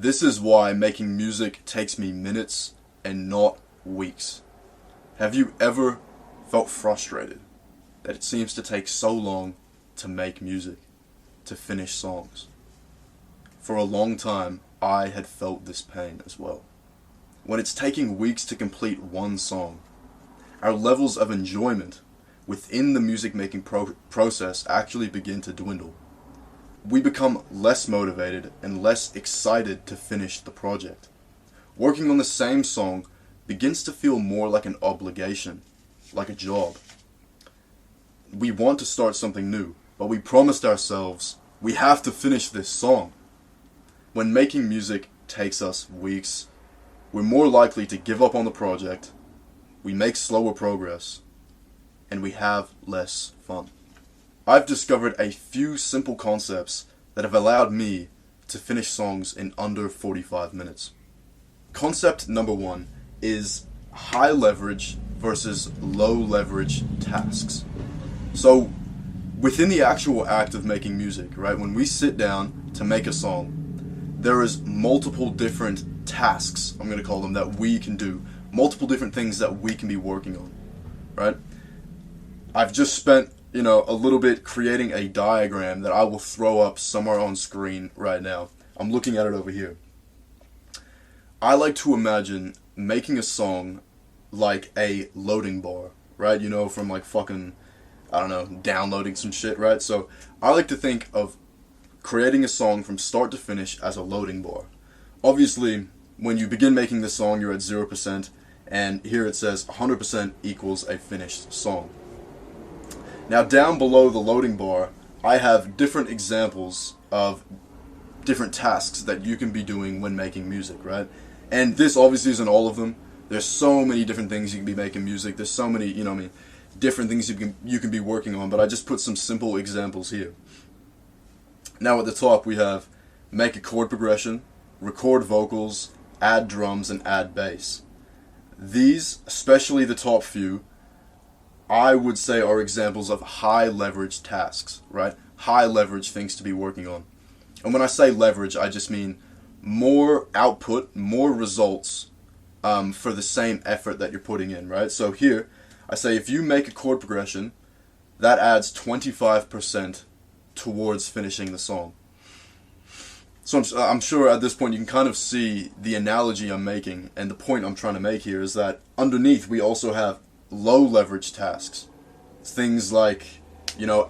This is why making music takes me minutes and not weeks. Have you ever felt frustrated that it seems to take so long to make music, to finish songs? For a long time, I had felt this pain as well. When it's taking weeks to complete one song, our levels of enjoyment within the music making process actually begin to dwindle. We become less motivated and less excited to finish the project. Working on the same song begins to feel more like an obligation, like a job. We want to start something new, but we promised ourselves we have to finish this song. When making music takes us weeks, we're more likely to give up on the project, we make slower progress, and we have less fun. I've discovered a few simple concepts that have allowed me to finish songs in under 45 minutes. Concept number one is high leverage versus low leverage tasks. So, within the actual act of making music, right, when we sit down to make a song, there is multiple different tasks, I'm going to call them, that we can do. Multiple different things that we can be working on, right? I've just spent, a little bit creating a diagram that I will throw up somewhere on screen right now. I'm looking at it over here. I like to imagine making a song like a loading bar, right? From like fucking, downloading some shit, right? So I like to think of creating a song from start to finish as a loading bar. Obviously, when you begin making the song, you're at 0%, and here it says 100% equals a finished song. Now, down below the loading bar, I have different examples of different tasks that you can be doing when making music, right? And this obviously isn't all of them. There's so many different things you can be making music. There's so many, different things you can be working on, but I just put some simple examples here. Now at the top we have make a chord progression, record vocals, add drums, and add bass. These, especially the top few, I would say are examples of high leverage tasks, right? High leverage things to be working on. And when I say leverage, I just mean more output, more results for the same effort that you're putting in, right? So here, I say if you make a chord progression, that adds 25% towards finishing the song. So I'm sure at this point you can kind of see the analogy I'm making, and the point I'm trying to make here is that underneath we also have low leverage tasks. Things like,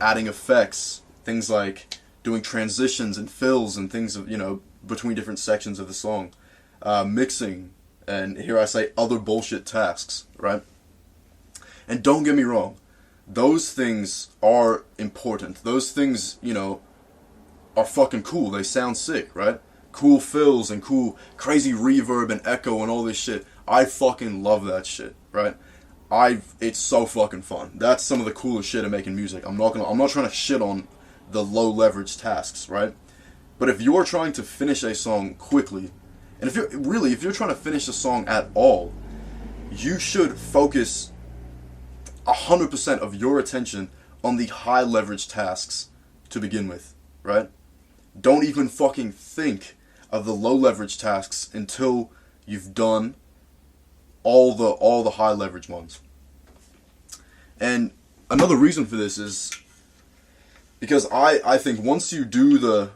adding effects, things like doing transitions and fills and things of, between different sections of the song, mixing, and here I say other bullshit tasks, right? And don't get me wrong, those things are important. Those things, are fucking cool. They sound sick, right? Cool fills and cool crazy reverb and echo and all this shit. I fucking love that shit, right? It's so fucking fun. That's some of the coolest shit of making music. I'm not trying to shit on the low leverage tasks, right? But if you're trying to finish a song quickly, and if you're trying to finish a song at all, you should focus 100% of your attention on the high leverage tasks to begin with, right? Don't even fucking think of the low leverage tasks until you've done all the high leverage ones. And another reason for this is because I think once you do the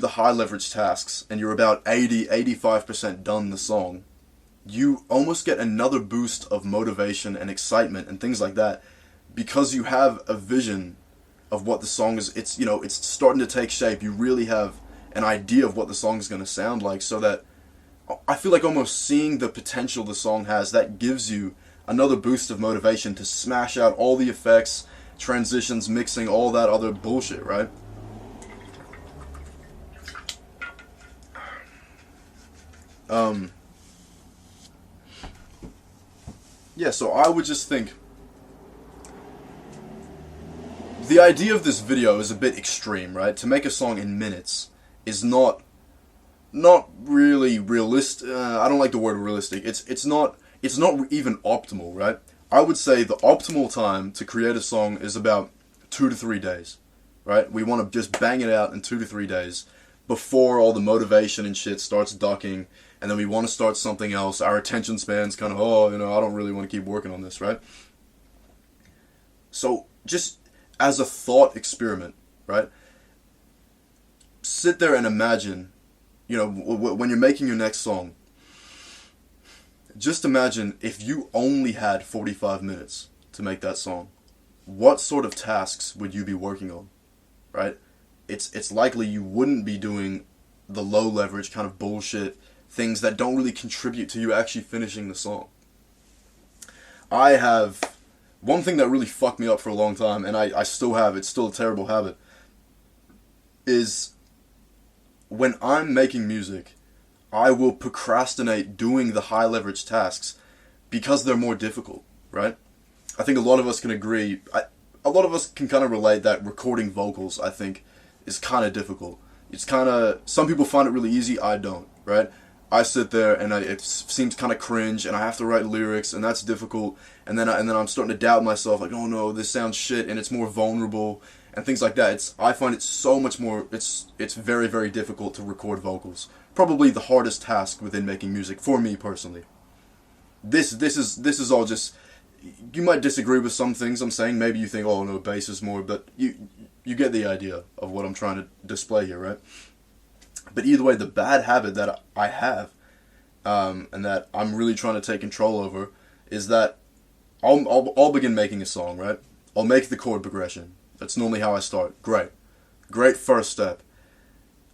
high leverage tasks and you're about 85% done the song, you almost get another boost of motivation and excitement and things like that because you have a vision of what the song is. It's starting to take shape. You really have an idea of what the song is going to sound like, so that I feel like almost seeing the potential the song has, that gives you another boost of motivation to smash out all the effects, transitions, mixing, all that other bullshit, right? Yeah, so I would just think the idea of this video is a bit extreme, right? To make a song in minutes is not really realistic. I don't like the word realistic. It's not even optimal, right? I would say the optimal time to create a song is about 2 to 3 days, right? We want to just bang it out in 2 to 3 days. before all the motivation and shit starts ducking, and then we want to start something else. Our attention span's kind of, oh, I don't really want to keep working on this, right? So just as a thought experiment, right? Sit there and imagine, when you're making your next song, just imagine if you only had 45 minutes to make that song. What sort of tasks would you be working on, right? It's likely you wouldn't be doing the low leverage kind of bullshit things that don't really contribute to you actually finishing the song. I have one thing that really fucked me up for a long time, and I still have, it's still a terrible habit, is when I'm making music, I will procrastinate doing the high leverage tasks because they're more difficult, right? I think a lot of us can agree, a lot of us can kind of relate that recording vocals, I think, is kind of difficult. It's kind of, some people find it really easy, I don't, right? I sit there and it seems kind of cringe, and I have to write lyrics, and that's difficult, and then I'm starting to doubt myself, like, oh no, this sounds shit, and it's more vulnerable, and things like that. I find it so much more, it's very, very difficult to record vocals. Probably the hardest task within making music, for me personally. This is all just, you might disagree with some things I'm saying, maybe you think, oh no, bass is more, but you get the idea of what I'm trying to display here, right? But either way, the bad habit that I have, and that I'm really trying to take control over, is that I'll begin making a song, right? I'll make the chord progression. That's normally how I start. Great first step.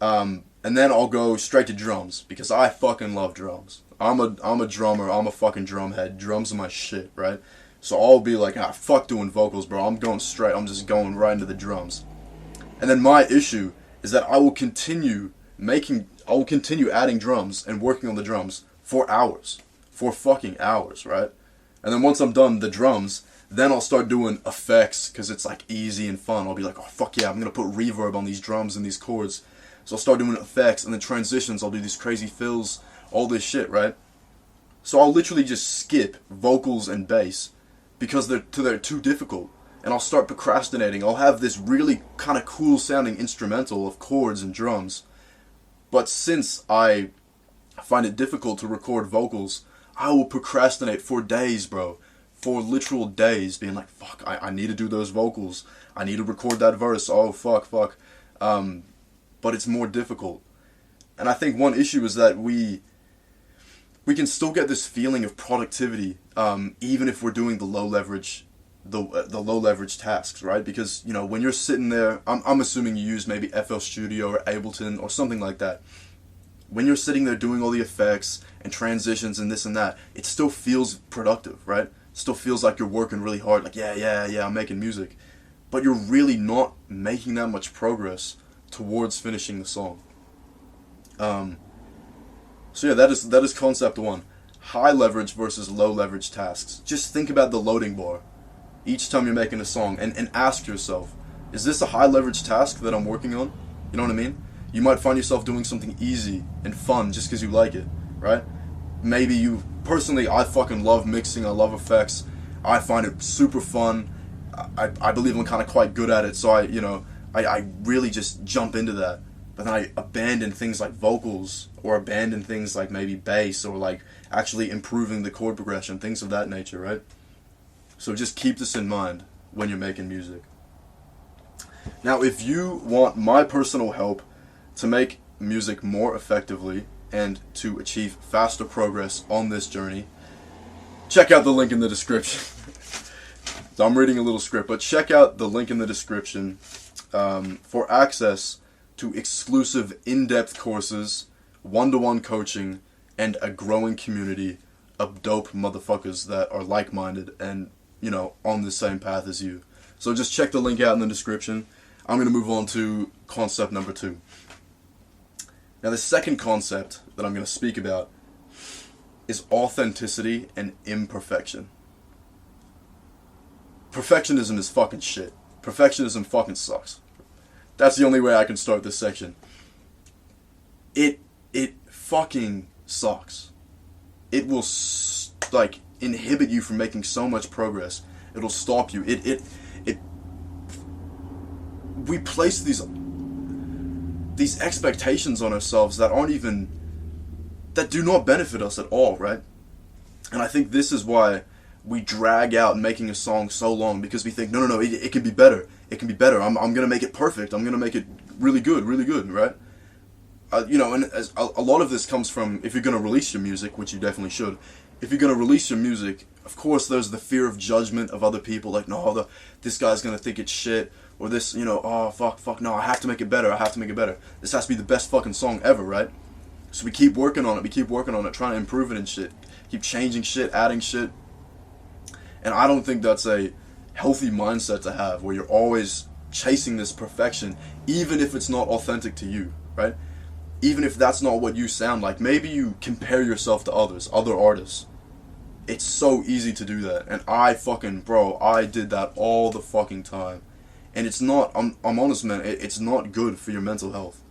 And then I'll go straight to drums, because I fucking love drums. I'm a drummer. I'm a fucking drumhead. Drums are my shit, right? So I'll be like, fuck doing vocals, bro. I'm going straight. I'm just going right into the drums. And then my issue is that I will continue adding drums and working on the drums for hours. For fucking hours, right? And then once I'm done the drums, then I'll start doing effects, because it's like easy and fun. I'll be like, oh fuck yeah, I'm gonna put reverb on these drums and these chords. So I'll start doing effects, and then transitions, I'll do these crazy fills, all this shit, right? So I'll literally just skip vocals and bass because they're too difficult. And I'll start procrastinating. I'll have this really kind of cool sounding instrumental of chords and drums. But since I find it difficult to record vocals, I will procrastinate for days, bro. For literal days, being like, fuck, I need to do those vocals. I need to record that verse. Oh, fuck. But it's more difficult. And I think one issue is that we can still get this feeling of productivity, even if we're doing the low leverage tasks, right? Because, when you're sitting there, I'm assuming you use maybe FL Studio or Ableton or something like that. When you're sitting there doing all the effects and transitions and this and that, it still feels productive, right? It still feels like you're working really hard, like, yeah, I'm making music. But you're really not making that much progress towards finishing the song. So yeah, that is concept one. High leverage versus low leverage tasks. Just think about the loading bar each time you're making a song, and ask yourself, is this a high leverage task that I'm working on? You know what I mean? You might find yourself doing something easy and fun just because you like it, right? Maybe personally, I fucking love mixing, I love effects, I find it super fun, I believe I'm kind of quite good at it, so I really just jump into that. But then I abandon things like vocals, or abandon things like maybe bass, or like actually improving the chord progression, things of that nature, right? So just keep this in mind when you're making music. Now, if you want my personal help to make music more effectively and to achieve faster progress on this journey, check out the link in the description. So I'm reading a little script, but check out the link in the description for access to exclusive in-depth courses, one-to-one coaching, and a growing community of dope motherfuckers that are like-minded and, on the same path as you. So just check the link out in the description. I'm going to move on to concept number 2. Now, the second concept that I'm going to speak about is authenticity and imperfection. Perfectionism is fucking shit. Perfectionism fucking sucks. That's the only way I can start this section. It fucking sucks. It will inhibit you from making so much progress. It'll stop you. We place these these expectations on ourselves that aren't even, that do not benefit us at all, right? And I think this is why we drag out making a song so long, because we think, no, it can be better. It can be better. I'm going to make it perfect. I'm going to make it really good, right? And as a lot of this comes from, if you're going to release your music, which you definitely should, if you're going to release your music, of course there's the fear of judgment of other people, like, no, this guy's going to think it's shit, or this, oh, fuck, no, I have to make it better, This has to be the best fucking song ever, right? So we keep working on it, trying to improve it and shit, keep changing shit, adding shit, and I don't think that's a healthy mindset to have, where you're always chasing this perfection, even if it's not authentic to you, right? Even if that's not what you sound like. Maybe you compare yourself to other artists. It's so easy to do that, and I did that all the fucking time, and it's not, I'm honest, man, it's not good for your mental health.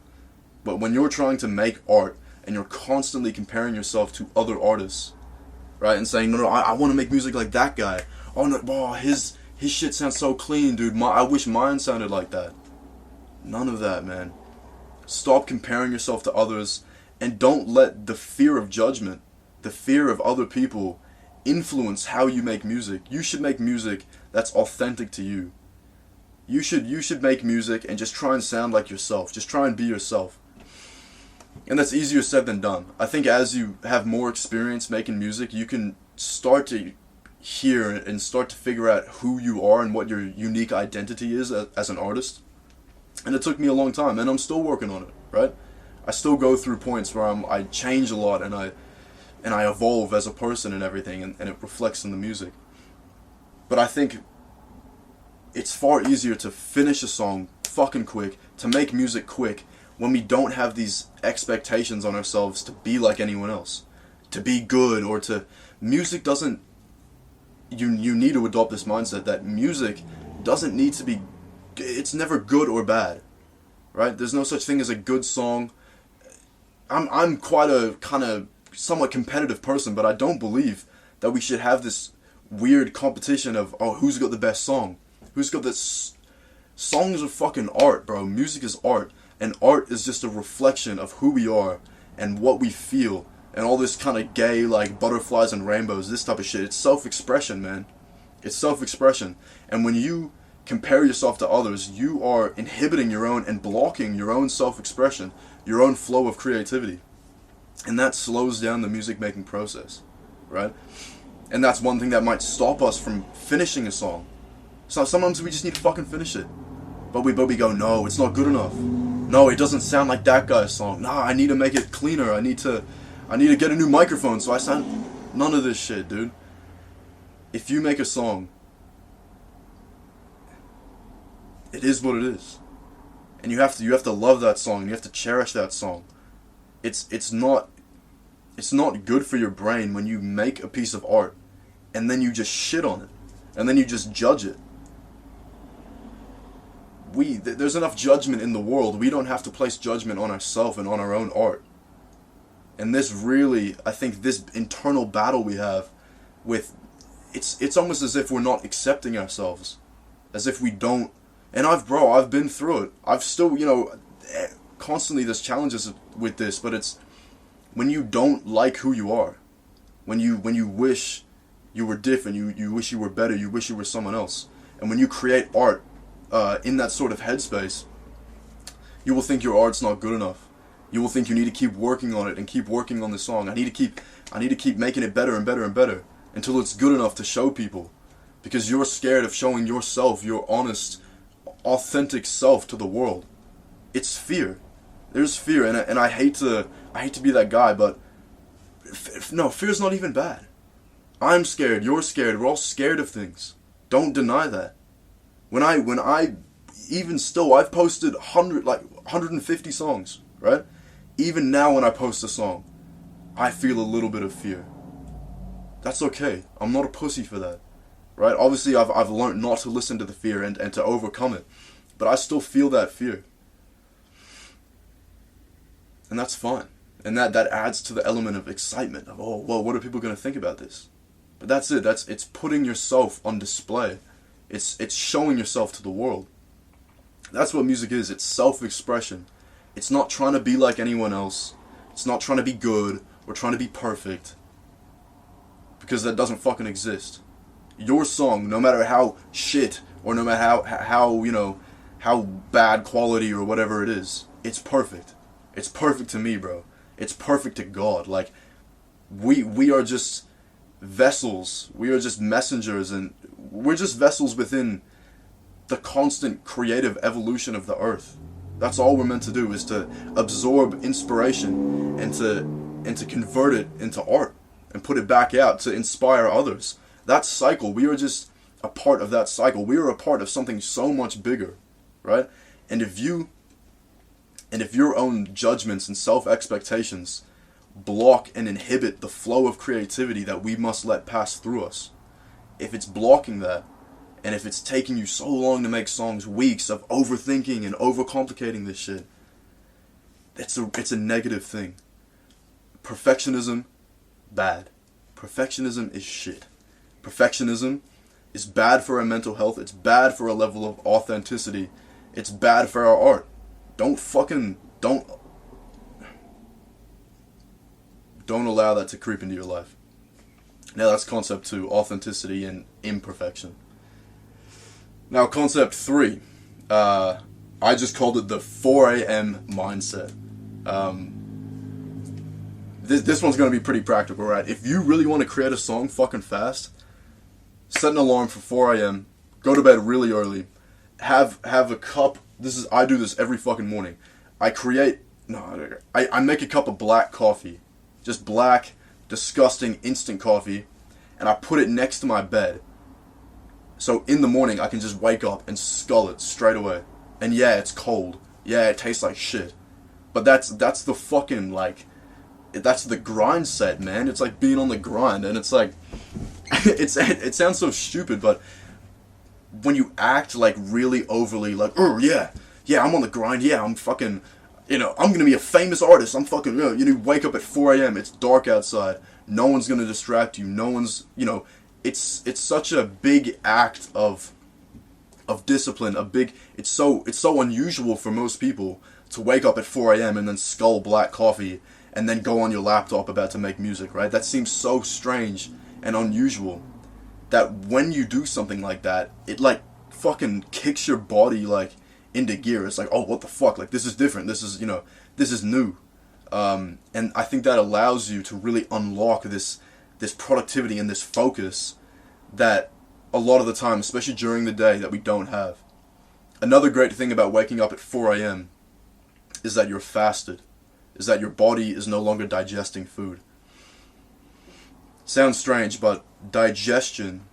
But when you're trying to make art, and you're constantly comparing yourself to other artists, right, and saying, no, I want to make music like that guy. Oh no, his shit sounds so clean, dude. I wish mine sounded like that. None of that, man. Stop comparing yourself to others, and don't let the fear of judgment, the fear of other people, influence how you make music. You should make music that's authentic to you. You should make music and just try and sound like yourself. Just try and be yourself. And that's easier said than done. I think as you have more experience making music, you can start to hear and start to figure out who you are and what your unique identity is as an artist. And it took me a long time, and I'm still working on it, right? I still go through points where I change a lot, and I evolve as a person and everything, and it reflects in the music. But I think it's far easier to finish a song fucking quick, to make music quick, when we don't have these expectations on ourselves to be like anyone else, to be good, or to... Music doesn't... You need to adopt this mindset that music doesn't need to be... It's never good or bad, right? There's no such thing as a good song. I'm quite a kind of somewhat competitive person, but I don't believe that we should have this weird competition of, oh, who's got the best song? Who's got this... Songs are fucking art, bro. Music is art. And art is just a reflection of who we are and what we feel. And all this kind of gay, like, butterflies and rainbows, this type of shit. It's self-expression, man. It's self-expression. And when you compare yourself to others, you are inhibiting your own and blocking your own self-expression, your own flow of creativity. And that slows down the music-making process, right? And that's one thing that might stop us from finishing a song. So sometimes we just need to fucking finish it. But we go, no, it's not good enough. No, it doesn't sound like that guy's song. Nah, I need to make it cleaner. I need to get a new microphone so I sound... None of this shit, dude. If you make a song, it is what it is. And you have to love that song. You have to cherish that song. It's not good for your brain when you make a piece of art and then you just shit on it. And then you just judge it. There's enough judgment in the world. We don't have to place judgment on ourselves and on our own art. And this really, I think this internal battle we have with, it's almost as if we're not accepting ourselves. As if we don't, and I've been through it. I've still, constantly there's challenges with this, but it's when you don't like who you are. When you wish you were different, you wish you were better, you wish you were someone else. And when you create art, in that sort of headspace, you will think your art's not good enough. You will think you need to keep working on it and keep working on the song. I need to keep making it better and better and better until it's good enough to show people, because you're scared of showing yourself, your honest, authentic self to the world. It's fear. There's fear, and I hate to be that guy, but no, fear's not even bad. I'm scared. You're scared. We're all scared of things. Don't deny that. When I even still, I've posted 150 songs, right? Even now when I post a song, I feel a little bit of fear. That's okay. I'm not a pussy for that, right? Obviously, I've learned not to listen to the fear and to overcome it, but I still feel that fear. And that's fine. And that adds to the element of excitement of, oh, well, what are people going to think about this? But that's it. It's putting yourself on display. It's showing yourself to the world. That's what music is. It's self-expression. It's not trying to be like anyone else. It's not trying to be good or trying to be perfect. Because that doesn't fucking exist. Your song, no matter how shit or no matter how bad quality or whatever it is, it's perfect. It's perfect to me, bro. It's perfect to God. Like, we are just vessels. We are just messengers, and we're just vessels within the constant creative evolution of the earth. That's all we're meant to do, is to absorb inspiration and to convert it into art and put it back out to inspire others. That cycle, we are just a part of that cycle. We are a part of something so much bigger, right? And if your own judgments and self-expectations block and inhibit the flow of creativity that we must let pass through us, if it's blocking that, and if it's taking you so long to make songs, weeks of overthinking and overcomplicating this shit, it's a negative thing. Perfectionism, bad. Perfectionism is shit. Perfectionism is bad for our mental health. It's bad for a level of authenticity. It's bad for our art. Don't allow that to creep into your life. Now that's concept 2, authenticity and imperfection. Now concept 3, I just called it the 4 a.m. mindset. This one's going to be pretty practical, right? If you really want to create a song fucking fast, set an alarm for 4 a.m., go to bed really early, have a cup. I do this every fucking morning. I make a cup of black coffee. Just black, disgusting, instant coffee, and I put it next to my bed. So in the morning, I can just wake up and scull it straight away. And yeah, it's cold. Yeah, it tastes like shit. But that's the fucking, like, that's the grind set, man. It's like being on the grind, and it's like, it sounds so stupid, but when you act like really overly, like, oh yeah, I'm on the grind, yeah, I'm fucking, I'm gonna be a famous artist, I'm fucking, you wake up at 4 a.m., it's dark outside, no one's gonna distract you, no one's, it's such a big act of discipline, it's so unusual for most people to wake up at 4 a.m. and then scull black coffee and then go on your laptop about to make music, right? That seems so strange and unusual that when you do something like that, it like fucking kicks your body like into gear. It's like, oh, what the fuck? Like, this is different. This is, this is new. And I think that allows you to really unlock this productivity and this focus that a lot of the time, especially during the day, that we don't have. Another great thing about waking up at 4 a.m. is that you're fasted, is that your body is no longer digesting food. Sounds strange, but digestion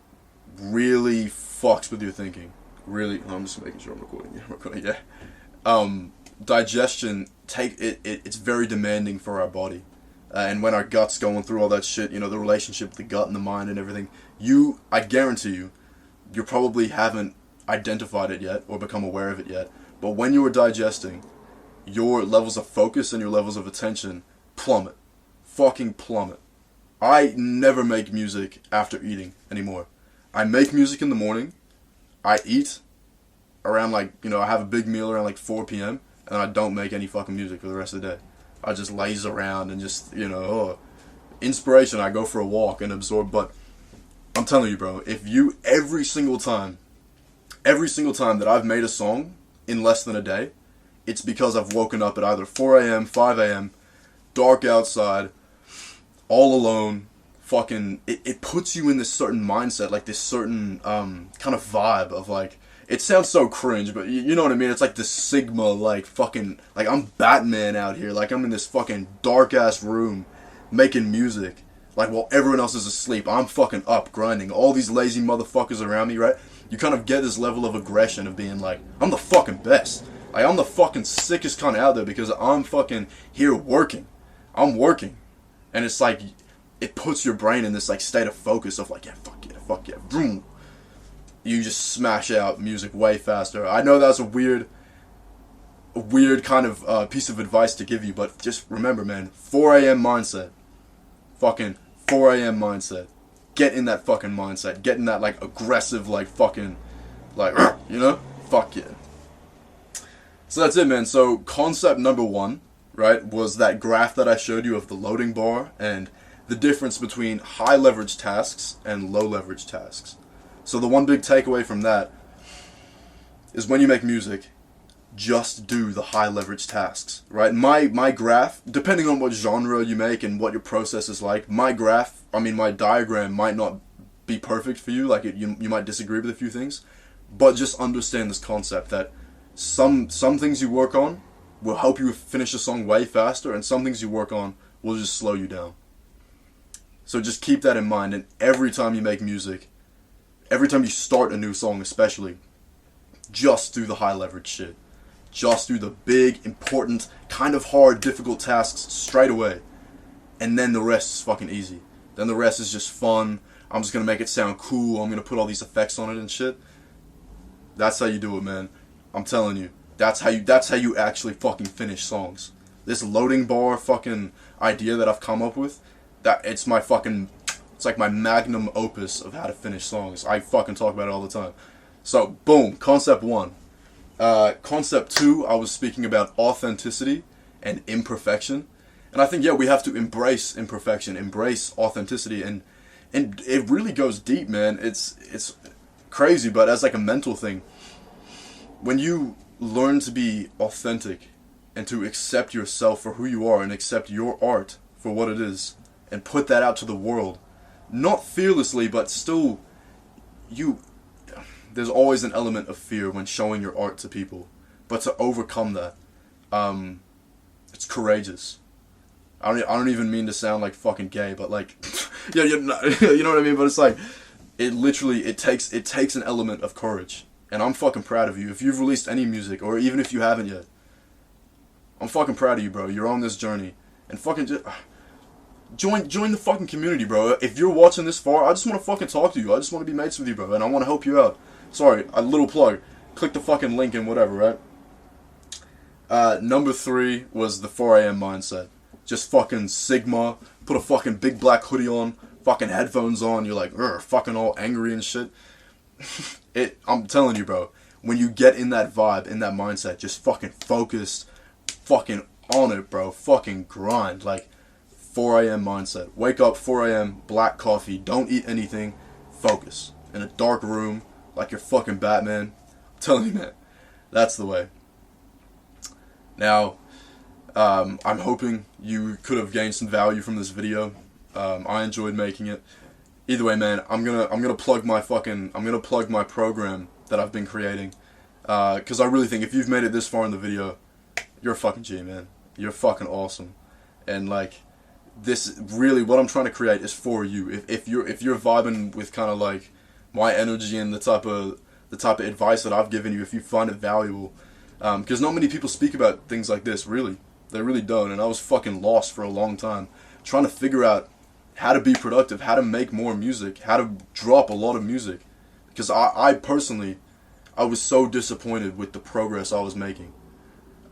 really fucks with your thinking. Really, I'm just making sure I'm recording. Yeah, I'm recording. Yeah. Digestion it's very demanding for our body, and when our gut's going through all that shit, the relationship with the gut and the mind and everything. I guarantee you probably haven't identified it yet or become aware of it yet. But when you are digesting, your levels of focus and your levels of attention plummet. Fucking plummet. I never make music after eating anymore. I make music in the morning. I eat around I have a big meal around 4 p.m. and I don't make any fucking music for the rest of the day. I just laze around and just, inspiration, I go for a walk and absorb. But I'm telling you, bro, if you, every single time that I've made a song in less than a day, it's because I've woken up at either 4 a.m., 5 a.m., dark outside, all alone, fucking, it puts you in this certain mindset, like this certain kind of vibe of it sounds so cringe, but you know what I mean? It's like this Sigma, fucking, I'm Batman out here, I'm in this fucking dark-ass room making music, while everyone else is asleep, I'm fucking up grinding, all these lazy motherfuckers around me, right? You kind of get this level of aggression of being I'm the fucking best. I'm the fucking sickest cunt out there because I'm fucking here working. I'm working. And it's it puts your brain in this state of focus of yeah, fuck yeah, vroom. You just smash out music way faster. I know that's a weird kind of piece of advice to give you, but just remember, man, 4 a.m. mindset. Fucking 4 a.m. mindset. Get in that fucking mindset. Get in that aggressive fucking fuck yeah. So that's it, man. So concept number one, right, was that graph that I showed you of the loading bar and the difference between high leverage tasks and low leverage tasks. So the one big takeaway from that is when you make music, just do the high leverage tasks, right? My graph, depending on what genre you make and what your process is like, my diagram might not be perfect for you. Like you might disagree with a few things, but just understand this concept that some things you work on will help you finish a song way faster, and some things you work on will just slow you down. So just keep that in mind, and every time you make music, every time you start a new song especially, just do the high leverage shit. Just do the big, important, kind of hard, difficult tasks straight away. And then the rest is fucking easy. Then the rest is just fun. I'm just gonna make it sound cool. I'm gonna put all these effects on it and shit. That's how you do it, man. I'm telling you. That's how you actually fucking finish songs. This loading bar fucking idea that I've come up with, it's like my magnum opus of how to finish songs. I fucking talk about it all the time. So, boom, concept one. Concept two, I was speaking about authenticity and imperfection. And I think, yeah, we have to embrace imperfection, embrace authenticity, and it really goes deep, man. It's crazy, but as like a mental thing, when you learn to be authentic and to accept yourself for who you are and accept your art for what it is and put that out to the world, not fearlessly, but still, there's always an element of fear when showing your art to people, but to overcome that, it's courageous. I don't even mean to sound like fucking gay, but like, yeah, you know what I mean. But it's like, it takes an element of courage, and I'm fucking proud of you. If you've released any music, or even if you haven't yet, I'm fucking proud of you, bro. You're on this journey, and fucking join the fucking community, bro. If you're watching this far, I just want to fucking talk to you. I just want to be mates with you, bro, and I want to help you out. Sorry, a little plug. Click the fucking link and whatever, right? Number 3 was the 4 a.m. mindset. Just fucking Sigma, put a fucking big black hoodie on, fucking headphones on, you're like, fucking all angry and shit. I'm telling you, bro, when you get in that vibe, in that mindset, just fucking focused, fucking on it, bro, fucking grind, like, 4 a.m. mindset. Wake up, 4 a.m., black coffee, don't eat anything, focus. In a dark room, like you're fucking Batman. I'm telling you, man, that's the way. Now, I'm hoping you could have gained some value from this video. I enjoyed making it. Either way, man, I'm gonna plug my program that I've been creating, because I really think if you've made it this far in the video, you're a fucking G, man. You're fucking awesome, and like, this really, what I'm trying to create is for you. If you're vibing with kind of like my energy and the type of advice that I've given you, if you find it valuable, because not many people speak about things like this, really. They really don't, and I was fucking lost for a long time, trying to figure out how to be productive, how to make more music, how to drop a lot of music, because I personally, I was so disappointed with the progress I was making.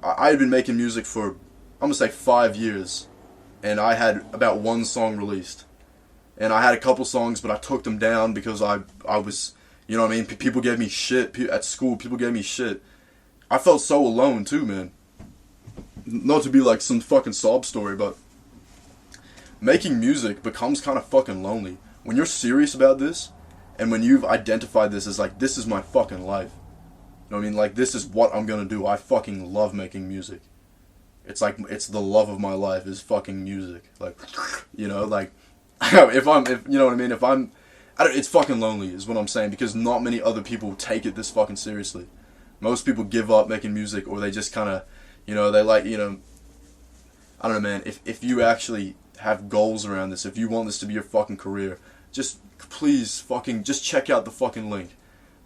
I had been making music for, I'm gonna say 5 years, and I had about 1 song released. And I had a couple songs, but I took them down because I was, you know what I mean? People gave me shit. At school, people gave me shit. I felt so alone too, man. Not to be like some fucking sob story, but making music becomes kind of fucking lonely. When you're serious about this, and when you've identified this as like, this is my fucking life. You know what I mean? Like, this is what I'm gonna do. I fucking love making music. It's like, it's the love of my life is fucking music. Like, you know, like, if you know what I mean, it's fucking lonely is what I'm saying, because not many other people take it this fucking seriously. Most people give up making music, or they just kind of, you know, they like, you know, I don't know, man, if you actually have goals around this, if you want this to be your fucking career, just please fucking, just check out the fucking link.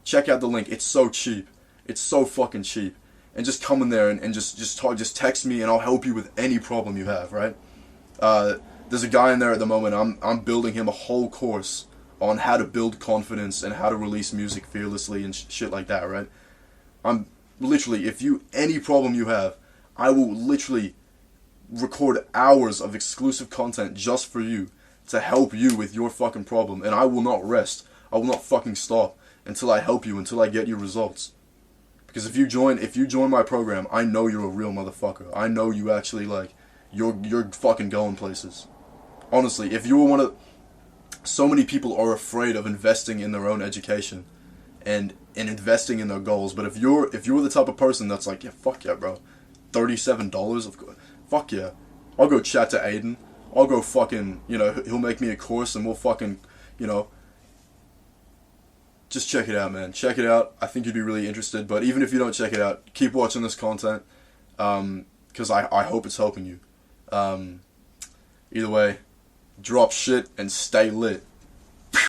Check out the link, it's so cheap. It's so fucking cheap. And just come in there and just text me, and I'll help you with any problem you have, right? There's a guy in there at the moment, I'm building him a whole course on how to build confidence and how to release music fearlessly and shit like that, right? I'm literally, any problem you have, I will literally record hours of exclusive content just for you to help you with your fucking problem, and I will not rest. I will not fucking stop until I help you, until I get you results. Because if you join my program, I know you're a real motherfucker. I know you actually like, you're fucking going places. Honestly, if you were one of, so many people are afraid of investing in their own education, and investing in their goals. But if you're the type of person that's like, yeah, fuck yeah, bro, $37, of course, fuck yeah, I'll go chat to Aiden. I'll go fucking, he'll make me a course and we'll fucking, just check it out, man. Check it out. I think you'd be really interested. But even if you don't check it out, keep watching this content, because I hope it's helping you. Either way, drop shit and stay lit.